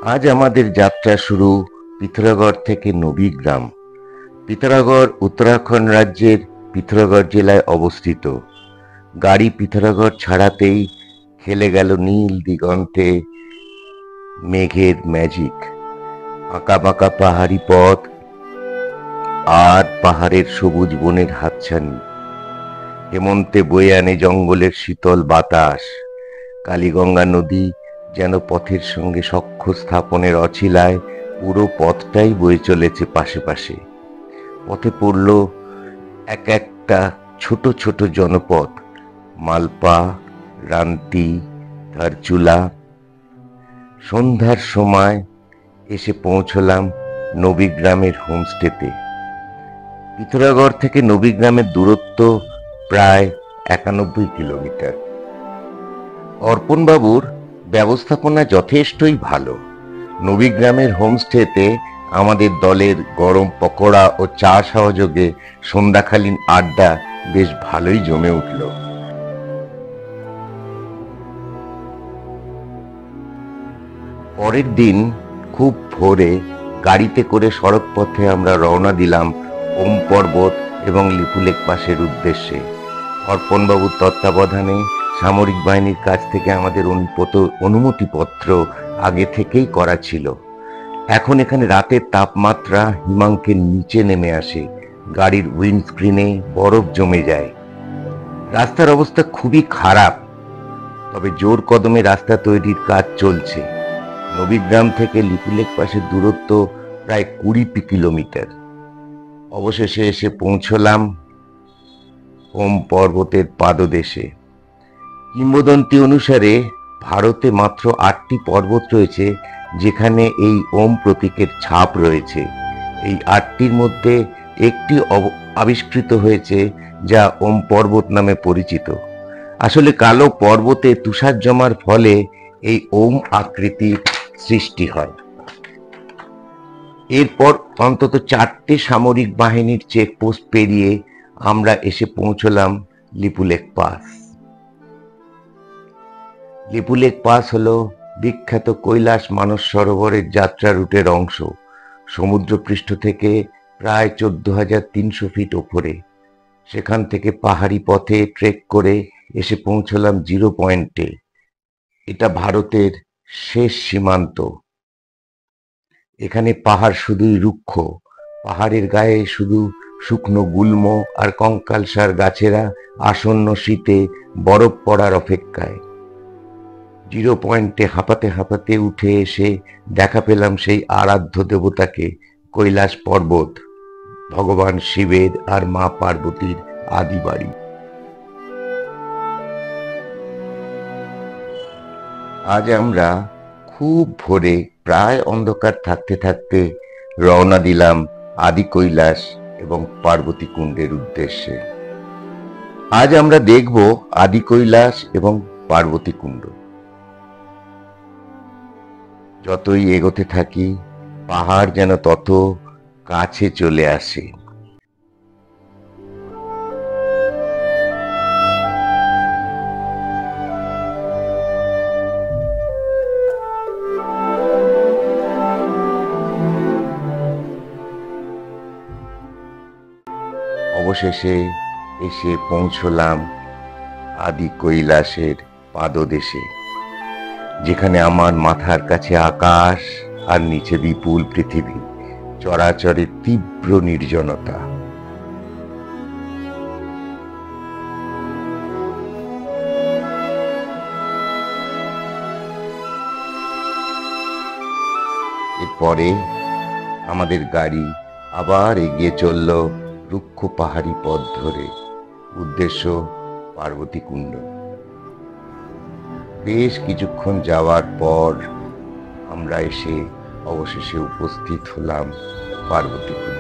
আজ আমাদের যাত্রা শুরু পিথোরাগড় থেকে নবীগ্রাম। পিথোরাগড় উত্তরাখণ্ড রাজ্যের পিথোরাগড় জেলায় অবস্থিত। গাড়ি পিথোরাগড় ছাড়াতেই খেলে গেল নীল দিগন্তে মেঘের ম্যাজিক। আঁকাবাঁকা পাহাড়ি পথ আর পাহাড়ের সবুজ বনের হাতছানি। হেমন্তে বয়ে আনে জঙ্গলের শীতল বাতাস। কালীগঙ্গা নদী যেন পথের সঙ্গে সখ্য স্থাপনের অছিলায় পুরো পথটাই বয়ে চলেছে পাশে পাশে। পথে পড়ল এক একটা ছোট ছোট জনপদ, মালপা, রান্তি, ধারচুলা। সন্ধ্যার সময় এসে পৌঁছলাম নবীগ্রামের হোমস্টেতে। পিথোরাগড় থেকে নবীগ্রামের দূরত্ব প্রায় 91 কিলোমিটার। অর্পণবাবুর ব্যবস্থাপনা যথেষ্টই ভালো। নবীগ্রামের হোমস্টেতে আমাদের দলের গরম পকোড়া ও চা সহযোগে সন্ধ্যাকালীন আড্ডা বেশ ভালোই জমে উঠল। পরের দিন খুব ভোরে গাড়িতে করে সড়ক পথে আমরা রওনা দিলাম ওম পর্বত এবং লিপুলেক পাসের উদ্দেশ্যে। অর্পণবাবুর তত্ত্বাবধানে সামরিক বাহিনীর কাছ থেকে আমাদের অনুমতিপত্র আগে থেকেই করা ছিল। এখন এখানে রাতের তাপমাত্রা হিমাঙ্কের নিচে নেমে আসে, গাড়ির উইন্ডস্ক্রিনে বরফ জমে যায়। রাস্তার অবস্থা খুবই খারাপ, তবে জোর কদমে রাস্তা তৈরির কাজ চলছে। নবীগ্রাম থেকে লিপুলেক পাসের দূরত্ব প্রায় 20 কিলোমিটার। অবশেষে এসে পৌঁছলাম ওম পর্বতের পাদদেশে। কিংবদন্তি অনুসারে ভারতে মাত্র 8টি পর্বত রয়েছে যেখানে এই ওম প্রতীকের ছাপ রয়েছে। এই 8টির মধ্যে একটি আবিষ্কৃত হয়েছে যা ওম পর্বত নামে পরিচিত। আসলে কালো পর্বতে তুষার জমার ফলে এই ওম আকৃতির সৃষ্টি হয়। এরপর অন্তত 4টে সামরিক বাহিনীর চেকপোস্ট পেরিয়ে আমরা এসে পৌঁছলাম লিপুলেক পাস। লিপুলেক পাস হলো বিখ্যাত কৈলাস মানস সরোবরের যাত্রা রুটের অংশ। সমুদ্রপৃষ্ঠ থেকে প্রায় 14,300 ফিট ওপরে। সেখান থেকে পাহাড়ি পথে ট্রেক করে এসে পৌঁছলাম জিরো পয়েন্টে। এটা ভারতের শেষ সীমান্ত। এখানে পাহাড় শুধুই রুক্ষ, পাহাড়ের গায়ে শুধু শুকনো গুল্ম আর কঙ্কালসার গাছেরা আসন্ন শীতে বরফ পড়ার অপেক্ষায়। জিরো পয়েন্টে হাঁপাতে হাঁপাতে উঠে এসে দেখা পেলাম সেই আরাধ্য দেবতাকে, কৈলাস পর্বত, ভগবান শিবের আর মা পার্বতীর আদি বাড়ি। আজ আমরা খুব ভোরে প্রায় অন্ধকার থাকতে থাকতে রওনা দিলাম আদি কৈলাস এবং পার্বতী কুণ্ডের উদ্দেশ্যে। আজ আমরা দেখব আদি কৈলাস এবং পার্বতী কুণ্ড। যতই এগোতে থাকি পাহাড় যেন তত কাছে চলে আসে। অবশেষে এসে পৌঁছলাম আদি কৈলাসের পাদদেশে, যেখানে আমার মাথার কাছে আকাশ আর নিচে বিপুল পৃথিবী, চরাচরের তীব্র নির্জনতা। এরপরে আমাদের গাড়ি আবার এগিয়ে চলল রুক্ষ পাহাড়ি পথ ধরে, উদ্দেশ্য পার্বতী কুণ্ড। বেশ কিছুক্ষণ যাওয়ার পর আমরা এসে অবশেষে উপস্থিত হলাম পার্বতী কুণ্ড।